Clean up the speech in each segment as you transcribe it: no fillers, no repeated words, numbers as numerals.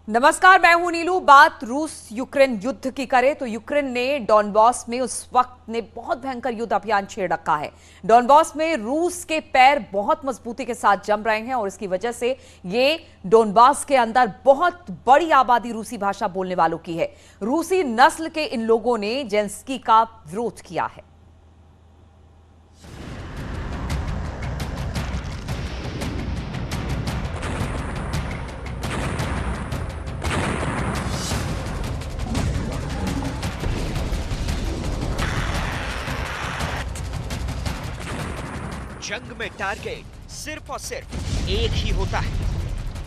नमस्कार, मैं हूं नीलू। बात रूस यूक्रेन युद्ध की करें तो यूक्रेन ने डॉनबॉस में उस वक्त ने बहुत भयंकर युद्ध अभियान छेड़ रखा है। डॉनबॉस में रूस के पैर बहुत मजबूती के साथ जम रहे हैं और इसकी वजह से ये डॉनबॉस के अंदर बहुत बड़ी आबादी रूसी भाषा बोलने वालों की है। रूसी नस्ल के इन लोगों ने जेलेंस्की का विरोध किया है। जंग में टारगेट सिर्फ और सिर्फ एक ही होता है,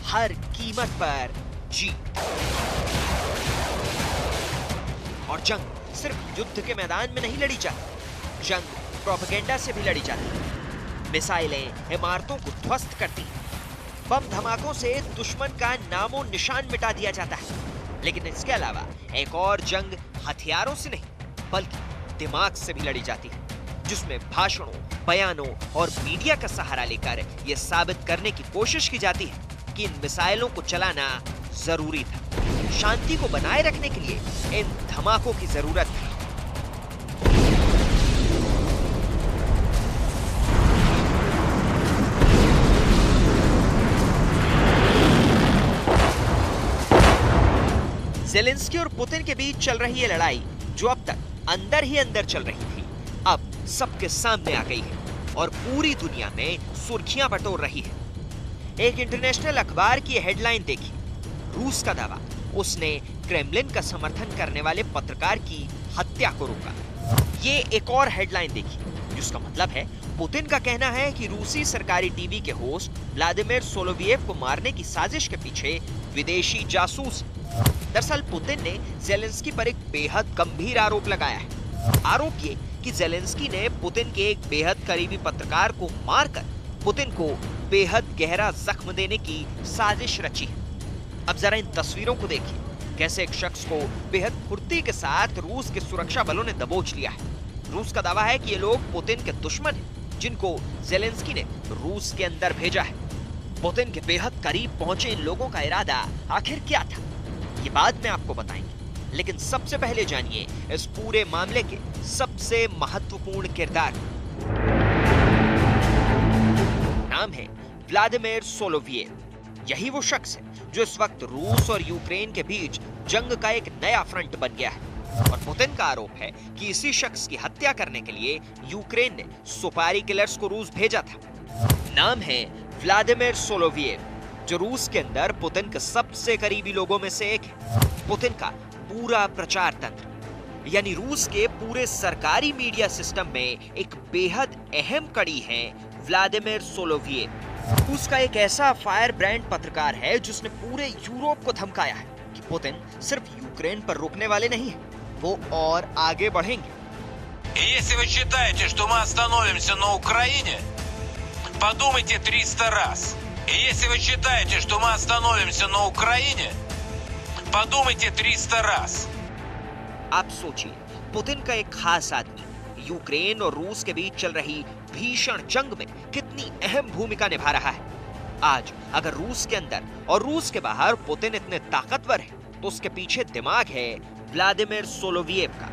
हर कीमत पर जीत। और जंग सिर्फ युद्ध के मैदान में नहीं लड़ी जाती, जंग प्रोपेगेंडा से भी लड़ी जाती है। मिसाइलें इमारतों को ध्वस्त करती हैं, बम धमाकों से दुश्मन का नामो निशान मिटा दिया जाता है। लेकिन इसके अलावा एक और जंग हथियारों से नहीं बल्कि दिमाग से भी लड़ी जाती है, जिसमें भाषणों, बयानों और मीडिया का सहारा लेकर यह साबित करने की कोशिश की जाती है कि इन मिसाइलों को चलाना जरूरी था, शांति को बनाए रखने के लिए इन धमाकों की जरूरत थी। ज़ेलेंस्की और पुतिन के बीच चल रही ये लड़ाई, जो अब तक अंदर ही अंदर चल रही थी, अब सबके सामने आ गई है और पूरी दुनिया में सुर्खियां बटोर रही है। एक इंटरनेशनल अखबार की हेडलाइन देखी, रूस का दावा, उसने क्रेमलिन का समर्थन करने वाले पत्रकार की हत्या को रोका। ये एक और हेडलाइन देखी, जिसका मतलब है पुतिन का कहना है कि रूसी सरकारी टीवी के होस्ट व्लादिमीर सोलोवियव को मारने की साजिश के पीछे विदेशी जासूस। दरअसल पुतिन ने ज़ेलेंस्की पर एक बेहद गंभीर आरोप लगाया है। आरोप ये कि ज़ेलेंस्की ने पुतिन के एक बेहद करीबी पत्रकार को मारकर पुतिन को बेहद गहरा जख्म देने की साजिश रची है। अब जरा इन तस्वीरों को देखिए, कैसे एक शख्स को बेहद फुर्ती के साथ रूस के सुरक्षा बलों ने दबोच लिया है। रूस का दावा है कि ये लोग पुतिन के दुश्मन हैं, जिनको ज़ेलेंस्की ने रूस के अंदर भेजा है। पुतिन के बेहद करीब पहुंचे इन लोगों का इरादा आखिर क्या था, ये बाद में आपको बताएंगे। लेकिन सबसे पहले जानिए इस पूरे मामले के सबसे महत्वपूर्ण किरदार। नाम है व्लादिमीर सोलोवियव। यही वो शख्स है जो इस वक्त रूस और यूक्रेन के बीच जंग का एक नया फ्रंट बन गया है। और पुतिन का आरोप है कि इसी शख्स की हत्या करने के लिए यूक्रेन ने सुपारी किलर्स को रूस भेजा था। नाम है व्लादिमीर सोलोवियव, जो रूस के अंदर पुतिन के सबसे करीबी लोगों में से एक है। पुतिन का पूरा प्रचार तंत्र, यानी रूस के पूरे सरकारी मीडिया सिस्टम में एक बेहद अहम कड़ी है व्लादिमीर सोलोवियव। रूस का एक ऐसा फायर ब्रांड पत्रकार है जिसने पूरे यूरोप को धमकाया है कि पुतिन सिर्फ यूक्रेन पर रुकने वाले नहीं है, वो और आगे बढ़ेंगे। Если вы считаете, что мы остановимся на Украине, подумайте 300 раз. И если вы считаете, что мы остановимся на Украине, подумайте 300 раз. आप सोचिए, पुतिन का एक खास आदमी यूक्रेन और रूस के बीच चल रही भीषण जंग में कितनी अहम भूमिका निभा रहा है। आज अगर रूस के अंदर और रूस के बाहर पुतिन इतने ताकतवर है, तो उसके पीछे दिमाग है व्लादिमीर सोलोवियव का।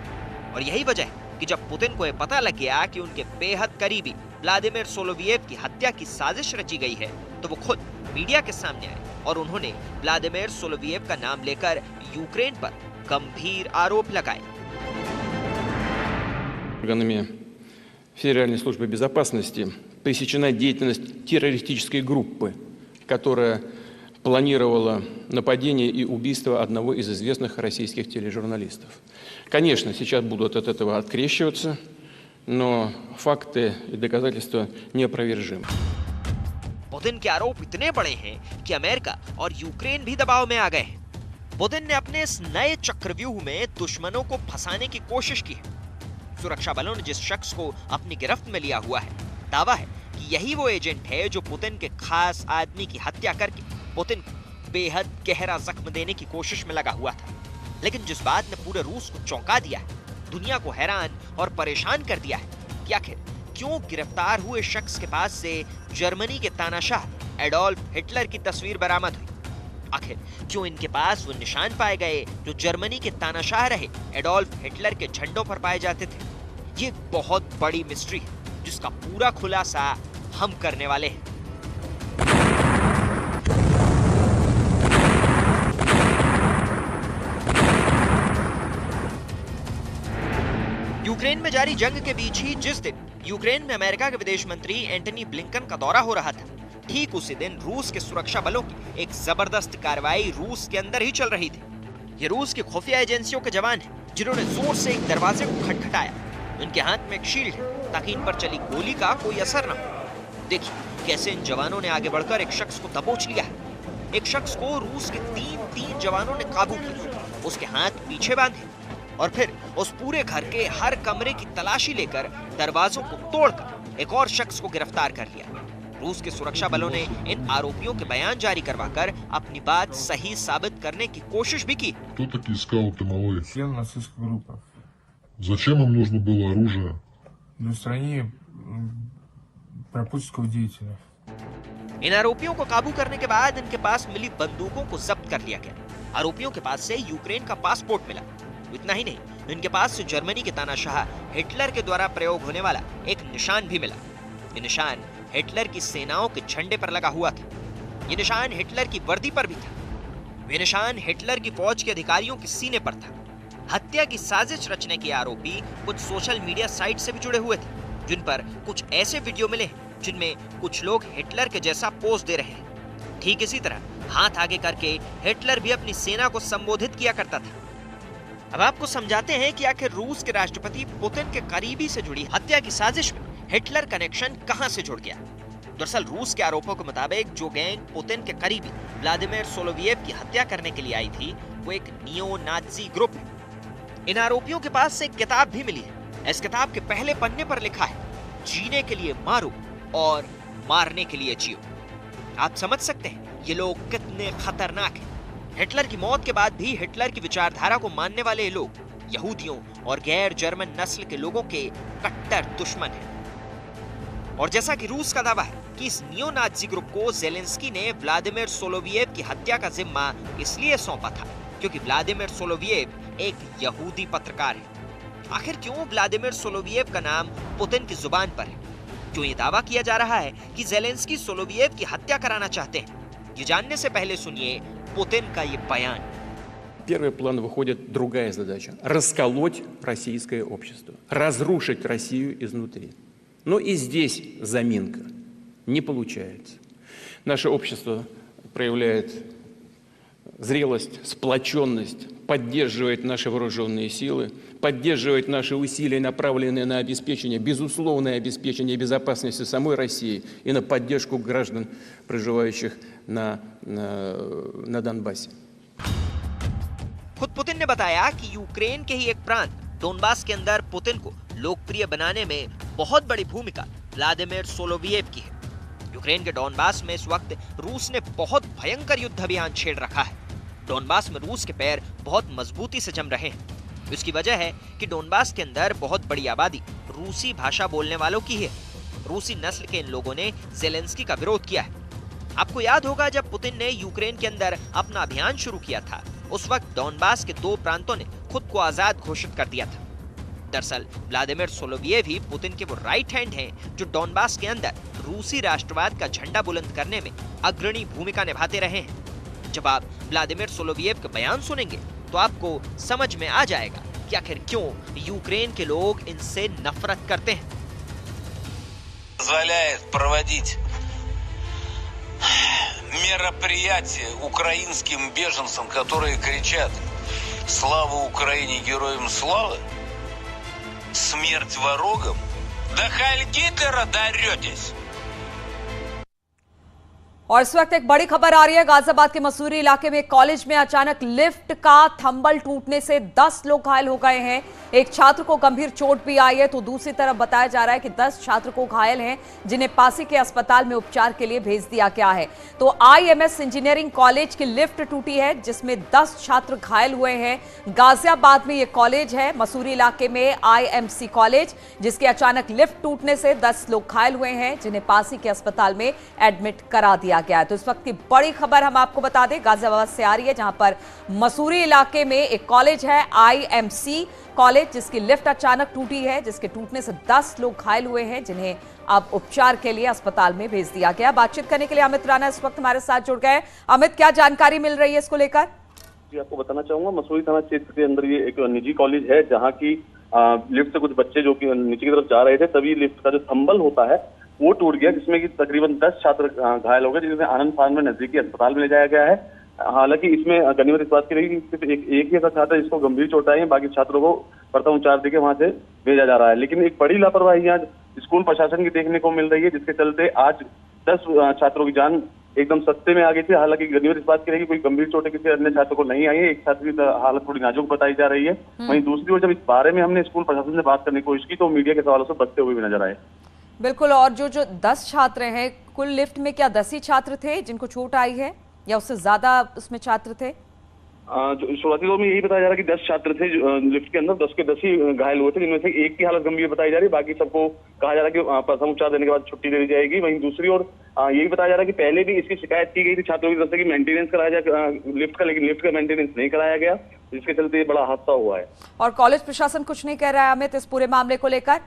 और यही वजह है कि जब पुतिन को यह पता लग गया कि उनके बेहद करीबी व्लादिमीर सोलोवियव की हत्या की साजिश रची गई है, तो वो खुद मीडिया के सामने आए और उन्होंने व्लादिमीर सोलोवियव का नाम लेकर यूक्रेन पर गंभीर आरोप लगाए। Органами Федеральной службы безопасности пресечена деятельность террористической группы, которая планировала нападение и убийство одного из известных российских тележурналистов. Конечно, сейчас будут от этого открещиваться, но факты и доказательства неопровержимы. पुतिन के आरोप इतने बड़े हैं कि अमेरिका और यूक्रेन भी दबाव में आ गए हैं। पुतिन ने अपने इस नए चक्रव्यूह में दुश्मनों को फंसाने की कोशिश की है। सुरक्षा बलों ने जिस शख्स को अपनी गिरफ्त में लिया हुआ है, दावा है कि यही वो एजेंट है जो पुतिन के खास आदमी की हत्या करके पुतिन को बेहद गहरा जख्म देने की कोशिश में लगा हुआ था। लेकिन जिस बात ने पूरे रूस को चौंका दिया है, दुनिया को हैरान और परेशान कर दिया है कि आखिर क्यों गिरफ्तार हुए शख्स के पास से जर्मनी के तानाशाह एडोल्फ हिटलर की तस्वीर बरामद हुई। आखिर क्यों इनके पास वो निशान पाए गए जो जर्मनी के तानाशाह रहे एडोल्फ हिटलर के झंडों पर पाए जाते थे? ये बहुत बड़ी मिस्ट्री है जिसका पूरा खुलासा हम करने वाले हैं। यूक्रेन में जारी जंग के बीच ही जिस दिन यूक्रेन में अमेरिका के विदेश मंत्री एंटनी ब्लिंकन का दौरा हो रहा था, ठीक उसी दिन रूस के सुरक्षा बलों की एक जबरदस्त कार्रवाई रूस के अंदर ही चल रही थी। ये रूस की खुफिया एजेंसियों के जवान हैं जिन्होंने जोर से एक दरवाजे को खटखटाया। उनके हाथ में एक शील्ड है ताकि इन पर चली गोली का कोई असर न हो। देखिए कैसे इन जवानों ने आगे बढ़कर एक शख्स को दबोच लिया है। एक शख्स को रूस के तीन जवानों ने काबू किया, उसके हाथ पीछे बांधे और फिर उस पूरे घर के हर कमरे की तलाशी लेकर दरवाजों को तोड़कर एक और शख्स को गिरफ्तार कर लिया। रूस के सुरक्षा बलों ने इन आरोपियों के बयान जारी करवाकर अपनी बात सही साबित करने की कोशिश भी की। Кто такие скауты малые? Член нацистской группы. Зачем им нужно было оружие? Для устранения пропутинского деятеля. इन आरोपियों को काबू करने के बाद इनके पास मिली बंदूकों को जब्त कर लिया गया। आरोपियों के पास से यूक्रेन का पासपोर्ट मिला। इतना ही नहीं, इनके पास से जर्मनी के तानाशाह हिटलर के द्वारा प्रयोग होने वाला एक निशान भी मिला। ये निशान हिटलर की सेनाओं के झंडे पर लगा हुआ था। ये निशान हिटलर की वर्दी पर भी था। ये निशान हिटलर की फौज के अधिकारियों के सीने पर था। हत्या की साजिश रचने के आरोपी कुछ सोशल मीडिया साइट से भी जुड़े हुए थे, जिन पर कुछ ऐसे वीडियो मिले जिनमें कुछ लोग हिटलर के जैसा पोज दे रहे हैं। ठीक इसी तरह हाथ आगे करके हिटलर भी अपनी सेना को संबोधित किया करता था। अब आपको समझाते हैं कि आखिर रूस के राष्ट्रपति पुतिन के करीबी से जुड़ी हत्या की साजिश में हिटलर कनेक्शन कहां से जुड़ गया। दरअसल रूस के आरोपों के मुताबिक जो गैंग पुतिन के करीबी व्लादिमीर सोलोवियव की हत्या करने के लिए आई थी, वो एक नियो नाजी ग्रुप है। इन आरोपियों के पास से एक किताब भी मिली है। इस किताब के पहले पन्ने पर लिखा है, जीने के लिए मारो और मारने के लिए जियो। आप समझ सकते हैं ये लोग कितने खतरनाक हैं। हिटलर की मौत के बाद भी हिटलर की विचारधारा को मानने वाले लोग यहूदियों और गैर जर्मन नस्ल के लोगों के कट्टर दुश्मन हैं। और जैसा कि रूस का दावा है कि इस नियो नाजी ग्रुप को ज़ेलेंस्की ने व्लादिमीर सोलोवियव की हत्या का जिम्मा इसलिए सौंपा था क्योंकि व्लादिमीर सोलोवियव एक यहूदी पत्रकार है। आखिर क्यों व्लादिमीर सोलोवियव का नाम पुतिन की जुबान पर है? क्यों ये दावा किया जा रहा है कि ज़ेलेंस्की सोलोवियव की हत्या कराना चाहते हैं? ये जानने से पहले सुनिए Путин का ये बयान। Первый план выходит другая задача – расколоть российское общество, разрушить Россию изнутри. Но и здесь заминка не получается. Наше общество проявляет зрелость, сплоченность, поддерживает наши вооруженные силы, поддерживает наши усилия, направленные на обеспечение, безусловное обеспечение безопасности самой России и на поддержку граждан, проживающих на Донбассе. खुद पुतिन ने बताया कि यूक्रेन के ही एक प्रांत डोनबास के अंदर पुतिन को लोकप्रिय बनाने में बहुत बड़ी भूमिका व्लादिमीर सोलोवियव की है। यूक्रेन के डोनबास में इस वक्त रूस ने बहुत भयंकर युद्ध अभियान छेड़ रखा है। डोनबास में रूस के पैर बहुत मजबूती से जम रहे हैं। इसकी वजह है कि डोनबास के अंदर बहुत बड़ी आबादी रूसी भाषा बोलने वालों की है। रूसी नस्ल के इन लोगों ने ज़ेलेंस्की का विरोध किया है। आपको याद होगा जब पुतिन ने यूक्रेन के अंदर अपना अभियान शुरू किया था, उस वक्त डोनबास के 2 प्रांतों ने खुद को आजाद घोषित कर दिया था। दरअसल व्लादिमीर सोलोवियव ही पुतिन के वो राइट हैंड हैं जो डोनबास के अंदर रूसी राष्ट्रवाद का झंडा बुलंद करने में अग्रणी भूमिका निभाते रहे हैं। जब आप व्लादिमीर सोलोवियव के बयान सुनेंगे तो आपको समझ में आ जाएगा कि आखिर क्यों यूक्रेन के लोग इनसे नफरत करते हैं। Позволяет проводить мероприятия украинским беженцам, которые кричат «Слава Украине, героям славы! Смерть ворогам! Да Хайль Гитлера даретесь!» और इस वक्त एक बड़ी खबर आ रही है। गाजियाबाद के मसूरी इलाके में कॉलेज में अचानक लिफ्ट का थंबल टूटने से 10 लोग घायल हो गए हैं। एक छात्र को गंभीर चोट भी आई है, तो दूसरी तरफ बताया जा रहा है कि 10 छात्र को घायल हैं जिन्हें पासी के अस्पताल में उपचार के लिए भेज दिया गया है। तो IMS इंजीनियरिंग कॉलेज की लिफ्ट टूटी है जिसमें 10 छात्र घायल हुए हैं। गाजियाबाद में ये कॉलेज है, मसूरी इलाके में IMC कॉलेज, जिसके अचानक लिफ्ट टूटने से 10 लोग घायल हुए हैं जिन्हें पासी के अस्पताल में एडमिट करा दिया दिया गया है। तो इस वक्त की बड़ी खबर हम आपको बता दें, गाजियाबाद से आ रही है, जहां पर मसूरी इलाके में एक कॉलेज है, IMC कॉलेज, जिसकी लिफ्ट अचानक टूटी है, जिसके टूटने से 10 लोग घायल हुए हैं, जिन्हें अब उपचार के लिए अस्पताल में भेज दिया गया। बातचीत करने के लिए अमित राणा इस वक्त हमारे साथ जुड़ गए। अमित, क्या जानकारी मिल रही है इसको लेकर? जी, आपको बताना चाहूंगा, मसूरी थाना क्षेत्र के अंदर ये एक निजी कॉलेज है, जहाँ की लिफ्ट से कुछ बच्चे जो कि नीचे की तरफ जा रहे थे, तभी लिफ्ट का जो थंबल होता है वो टूट गया, जिसमें कि तकरीबन 10 छात्र घायल हो गए, जिन्हें आनंद फार्म में नजदीकी अस्पताल में ले जाया गया है। हालांकि इसमें गनीमत इस बात की रही कि सिर्फ एक ही ऐसा छात्र है जिसको गंभीर चोट आई है, बाकी छात्रों को प्रथम उपचार देकर वहां से भेजा जा रहा है। लेकिन एक बड़ी लापरवाही यहाँ स्कूल प्रशासन की देखने को मिल रही है, जिसके चलते आज 10 छात्रों की जान एकदम सस्ते में आ गई थी। हालांकि गनीमत इस बात की रही कोई गंभीर चोटें किसी अन्य छात्र को नहीं आई है, एक छात्र की हालत थोड़ी नाजुक बताई जा रही है। वहीं दूसरी ओर जब इस बारे में हमने स्कूल प्रशासन से बात करने की कोशिश की तो मीडिया के सवालों से बचते हुए भी नजर आए। बिल्कुल, और जो 10 छात्र हैं, कुल लिफ्ट में क्या 10 ही छात्र थे जिनको चोट आई है या उससे ज्यादा उसमें छात्र थे? जो शुरुआती दौर में यही बताया जा रहा है कि 10 छात्र थे लिफ्ट के अंदर, 10 के 10 ही घायल हुए थे, जिनमें से एक की हालत गंभीर बताई जा रही है, बाकी सबको कहा जा रहा है कि प्रथम उपचार देने के बाद छुट्टी दे दी जाएगी। वहीं दूसरी ओर यही बताया जा रहा है कि पहले भी इसकी शिकायत की गई थी छात्रों की तरफ से कि मेंटेनेंस कराया जाए लिफ्ट का, लेकिन लिफ्ट का मेंटेनेंस नहीं कराया गया, जिसके चलते बड़ा हादसा हुआ है। और कॉलेज प्रशासन कुछ नहीं कह रहा है अमित इस पूरे मामले को लेकर?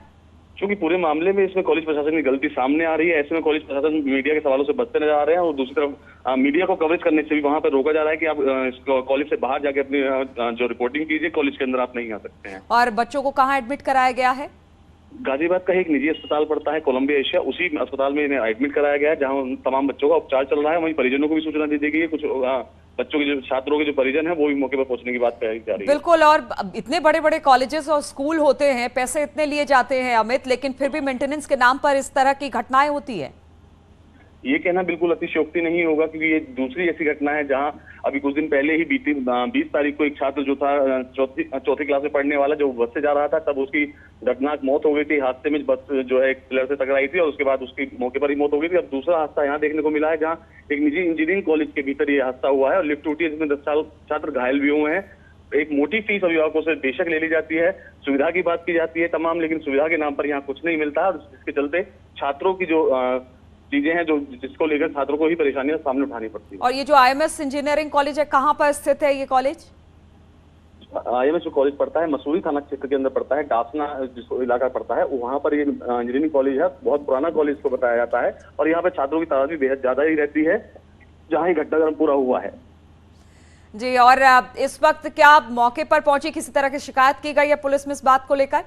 क्योंकि पूरे मामले में इसमें कॉलेज प्रशासन की गलती सामने आ रही है, ऐसे में कॉलेज प्रशासन मीडिया के सवालों से बचते नजर आ रहे हैं, और दूसरी तरफ मीडिया को कवरेज करने से भी वहां पर रोका जा रहा है कि आप कॉलेज से बाहर जाके अपनी जो रिपोर्टिंग कीजिए, कॉलेज के अंदर आप नहीं आ सकते हैं। और बच्चों को कहाँ एडमिट कराया गया है? गाजियाबाद का एक निजी अस्पताल पड़ता है कोलंबिया एशिया, उसी अस्पताल में इन्हें एडमिट कराया गया है, जहां तमाम बच्चों का उपचार चल रहा है। वहीं परिजनों को भी सूचना दी गई है, कुछ बच्चों के जो छात्रों के जो परिजन है वो भी मौके पर पहुंचने की बात कही जा रही है। बिल्कुल, और इतने बड़े बड़े कॉलेजेस और स्कूल होते हैं, पैसे इतने लिए जाते हैं अमित, लेकिन फिर भी मेंटेनेंस के नाम पर इस तरह की घटनाएं होती है। ये कहना बिल्कुल अतिशयोक्ति नहीं होगा, क्योंकि ये दूसरी ऐसी घटना है जहां अभी कुछ दिन पहले ही बीती 20 तारीख को एक छात्र जो था चौथी क्लास में पढ़ने वाला, जो बस से जा रहा था, तब उसकी दर्दनाक मौत हो गई थी। हादसे में बस जो है एक पिलर से टकराई थी और उसके बाद उसकी मौके पर ही मौत हो गई थी। अब दूसरा हादसा यहाँ देखने को मिला है, जहाँ एक निजी इंजीनियरिंग कॉलेज के भीतर ये हादसा हुआ है और लिफ्ट टूटी है, जिसमें 10 छात्र घायल भी हुए हैं। एक मोटी फीस अभिभावकों से बेशक ले ली जाती है, सुविधा की बात की जाती है तमाम, लेकिन सुविधा के नाम पर यहाँ कुछ नहीं मिलता, और जिसके चलते छात्रों की जो चीजें हैं, जो जिसको लेकर छात्रों को ही परेशानियां सामने उठानी पड़ती है। और ये जो IMS इंजीनियरिंग कॉलेज है, कहाँ पर स्थित है ये कॉलेज? IMS जो कॉलेज पड़ता है मसूरी थाना क्षेत्र के अंदर पड़ता है, डासना जिसको इलाका पड़ता है, वहाँ पर ये इंजीनियरिंग कॉलेज है। बहुत पुराना कॉलेज को बताया जाता है, और यहाँ पे छात्रों की तादाद भी बेहद ज्यादा ही रहती है, जहाँ ये घटनाक्रम पूरा हुआ है। जी, और इस वक्त क्या मौके पर पहुंची, किसी तरह की शिकायत की गई है पुलिस में इस बात को लेकर?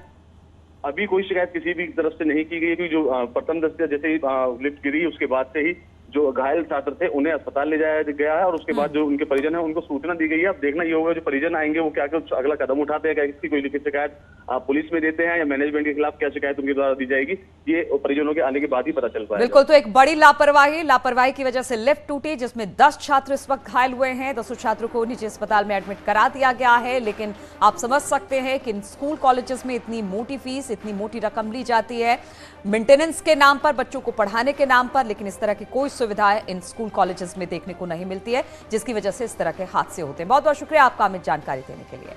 अभी कोई शिकायत किसी भी तरफ से नहीं की गई, क्योंकि जो प्रथम दृष्टया जैसे ही लिफ्ट गिरी उसके बाद से ही जो घायल छात्र थे उन्हें अस्पताल ले जाया गया है, और उसके बाद जो उनके परिजन है उनको सूचना दी गई है। अब देखना ये होगा जो परिजन आएंगे वो क्या क्या अगला कदम उठाते हैं, क्या इसकी कोई लिखित शिकायत पुलिस में देते हैं या मैनेजमेंट के खिलाफ क्या शिकायत उनके द्वारा दी जाएगी, ये परिजनों के आने के बाद ही पता चल पाएगा। बिल्कुल, तो एक बड़ी लापरवाही की वजह से लिफ्ट टूटी, जिसमें 10 छात्र इस वक्त घायल हुए हैं। 10 छात्रों को निजी अस्पताल में एडमिट करा दिया गया है, लेकिन आप समझ सकते हैं कि इन स्कूल कॉलेजेस में इतनी मोटी फीस, इतनी मोटी रकम ली जाती है मेंटेनेंस के नाम पर, बच्चों को पढ़ाने के नाम पर, लेकिन इस तरह की कोई सुविधाएं इन स्कूल कॉलेजेस में देखने को नहीं मिलती है, जिसकी वजह से इस तरह के हादसे होते हैं। बहुत बहुत शुक्रिया आपका अमित जानकारी देने के लिए।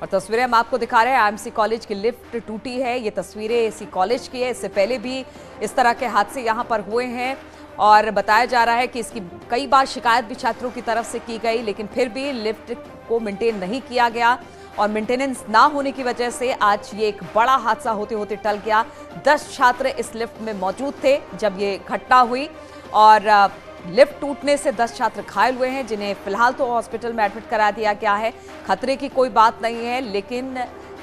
और तस्वीरें हम आपको दिखा रहे हैं, IMC कॉलेज की लिफ्ट टूटी है, ये तस्वीरें इसी कॉलेज की है। इससे पहले भी इस तरह के हादसे यहाँ पर हुए हैं, और बताया जा रहा है कि इसकी कई बार शिकायत भी छात्रों की तरफ से की गई, लेकिन फिर भी लिफ्ट को मेंटेन नहीं किया गया, और मेंटेनेंस ना होने की वजह से आज ये एक बड़ा हादसा होते होते टल गया। 10 छात्र इस लिफ्ट में मौजूद थे जब ये घटना हुई, और लिफ्ट टूटने से 10 छात्र घायल हुए हैं, जिन्हें फिलहाल तो हॉस्पिटल में एडमिट करा दिया गया है। खतरे की कोई बात नहीं है, लेकिन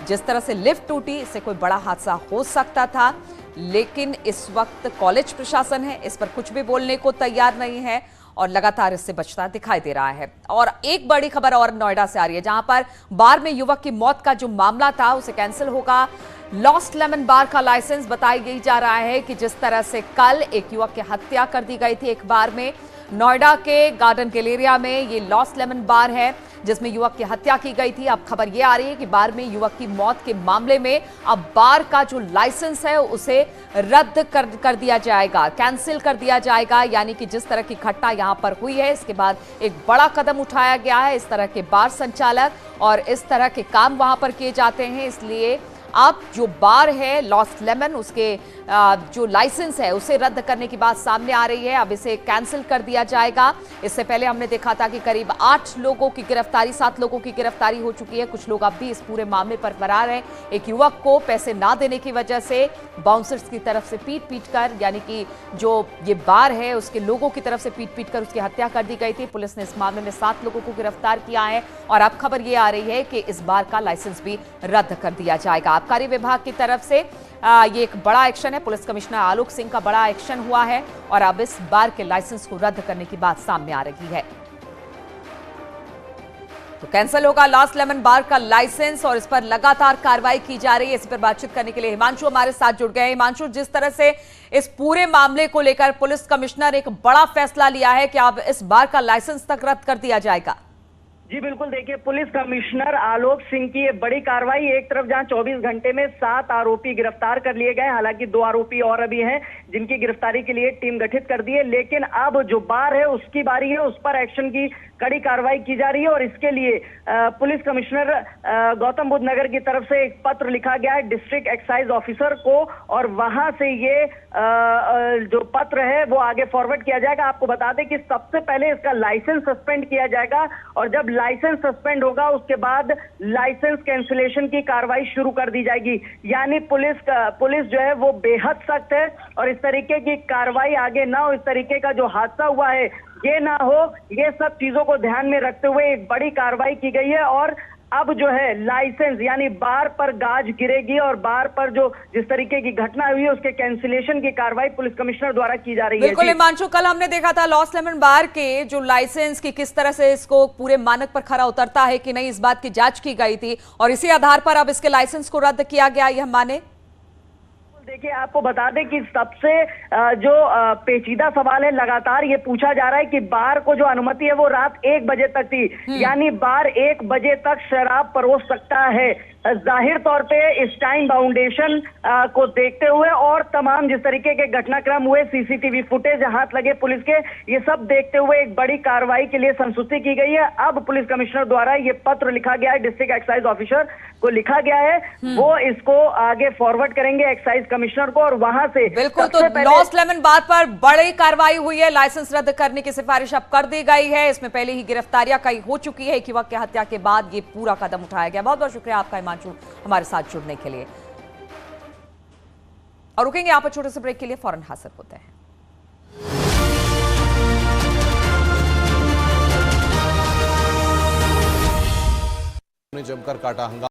जिस तरह से लिफ्ट टूटी, इससे कोई बड़ा हादसा हो सकता था। लेकिन इस वक्त कॉलेज प्रशासन है, इस पर कुछ भी बोलने को तैयार नहीं है, और लगातार इससे बचता दिखाई दे रहा है। और एक बड़ी खबर और नोएडा से आ रही है, जहां पर बार में युवक की मौत का जो मामला था उसे कैंसिल होगा। लॉस्ट लेमन बार का लाइसेंस बताई गई जा रहा है कि जिस तरह से कल एक युवक की हत्या कर दी गई थी एक बार में, नोएडा के गार्डन गैलेरिया में ये लॉस्ट लेमन बार है जिसमें युवक की हत्या की गई थी। अब खबर ये आ रही है कि बार में युवक की मौत के मामले में अब बार का जो लाइसेंस है उसे रद्द कर दिया जाएगा, कैंसिल कर दिया जाएगा। यानी कि जिस तरह की घटना यहां पर हुई है, इसके बाद एक बड़ा कदम उठाया गया है। इस तरह के बार संचालक और इस तरह के काम वहां पर किए जाते हैं, इसलिए अब जो बार है लॉस्ट लेमन, उसके जो लाइसेंस है उसे रद्द करने की बात सामने आ रही है। अब इसे कैंसिल कर दिया जाएगा। इससे पहले हमने देखा था कि करीब 8 लोगों की गिरफ्तारी, 7 लोगों की गिरफ्तारी हो चुकी है। कुछ लोग अब भी इस पूरे मामले पर फरार हैं। एक युवक को पैसे ना देने की वजह से बाउंसर्स की तरफ से पीट कर, यानी कि जो ये बार है उसके लोगों की तरफ से पीट कर उसकी हत्या कर दी गई थी। पुलिस ने इस मामले में 7 लोगों को गिरफ्तार किया है और अब खबर ये आ रही है कि इस बार का लाइसेंस भी रद्द कर दिया जाएगा। आबकारी विभाग की तरफ से ये एक बड़ा एक्शन है। पुलिस कमिश्नर आलोक सिंह का बड़ा एक्शन हुआ है और अब इस बार के लाइसेंस को रद्द करने की बात सामने आ रही है। तो कैंसिल होगा लॉस्ट लेमन बार का लाइसेंस और इस पर लगातार कार्रवाई की जा रही है। इस पर बातचीत करने के लिए हिमांशु हमारे साथ जुड़ गए हैं। हिमांशु, जिस तरह से इस पूरे मामले को लेकर पुलिस कमिश्नर एक बड़ा फैसला लिया है कि अब इस बार का लाइसेंस तक रद्द कर दिया जाएगा। जी बिल्कुल, देखिए पुलिस कमिश्नर आलोक सिंह की ये बड़ी कार्रवाई, एक तरफ जहां 24 घंटे में 7 आरोपी गिरफ्तार कर लिए गए, हालांकि 2 आरोपी और अभी हैं जिनकी गिरफ्तारी के लिए टीम गठित कर दी है, लेकिन अब जो बार है उसकी बारी है, उस पर एक्शन की कड़ी कार्रवाई की जा रही है। और इसके लिए पुलिस कमिश्नर गौतम बुद्ध नगर की तरफ से एक पत्र लिखा गया है डिस्ट्रिक्ट एक्साइज ऑफिसर को और वहां से ये जो पत्र है वो आगे फॉरवर्ड किया जाएगा। आपको बता दें कि सबसे पहले इसका लाइसेंस सस्पेंड किया जाएगा और जब लाइसेंस सस्पेंड होगा उसके बाद लाइसेंस कैंसिलेशन की कार्रवाई शुरू कर दी जाएगी। यानी पुलिस जो है वो बेहद सख्त है और इस तरीके की कार्रवाई आगे ना हो, इस तरीके का जो हादसा हुआ है ये ना हो, ये सब चीजों को ध्यान में रखते हुए एक बड़ी कार्रवाई की गई है। और अब जो है लाइसेंस यानी बार पर गाज गिरेगी और बार पर जो जिस तरीके की घटना हुई है उसके कैंसिलेशन की कार्रवाई पुलिस कमिश्नर द्वारा की जा रही है। बिल्कुल हिमांशु, कल हमने देखा था लॉस्ट लेमन बार के जो लाइसेंस की किस तरह से इसको पूरे मानक पर खरा उतरता है कि नहीं, इस बात की जांच की गई थी और इसी आधार पर अब इसके लाइसेंस को रद्द किया गया, यह माने। देखिए आपको बता दें कि सबसे जो पेचीदा सवाल है, लगातार ये पूछा जा रहा है कि बार को जो अनुमति है वो रात 1 बजे तक थी, यानी बार 1 बजे तक शराब परोस सकता है। जाहिर तौर पे इस टाइम बाउंडेशन को देखते हुए और तमाम जिस तरीके के घटनाक्रम हुए, सीसीटीवी फुटेज हाथ लगे पुलिस के, ये सब देखते हुए एक बड़ी कार्रवाई के लिए संस्तुति की गई है। अब पुलिस कमिश्नर द्वारा ये पत्र लिखा गया है, डिस्ट्रिक्ट एक्साइज ऑफिसर को लिखा गया है, वो इसको आगे फॉरवर्ड करेंगे एक्साइज कमिश्नर को और वहां से बिल्कुल। तो लॉस्ट लेमन बार पर बड़ी कार्रवाई हुई है, लाइसेंस रद्द करने की सिफारिश अब कर दी गई है। इसमें पहले ही गिरफ्तारियां कई हो चुकी है। एक युवक की हत्या के बाद ये पूरा कदम उठाया गया। बहुत बहुत शुक्रिया आपका हिमांशु हमारे साथ जुड़ने के लिए। और रुकेंगे यहाँ पर छोटे से ब्रेक के लिए, फौरन हाजिर होते हैं। जमकर काटा हंगामा।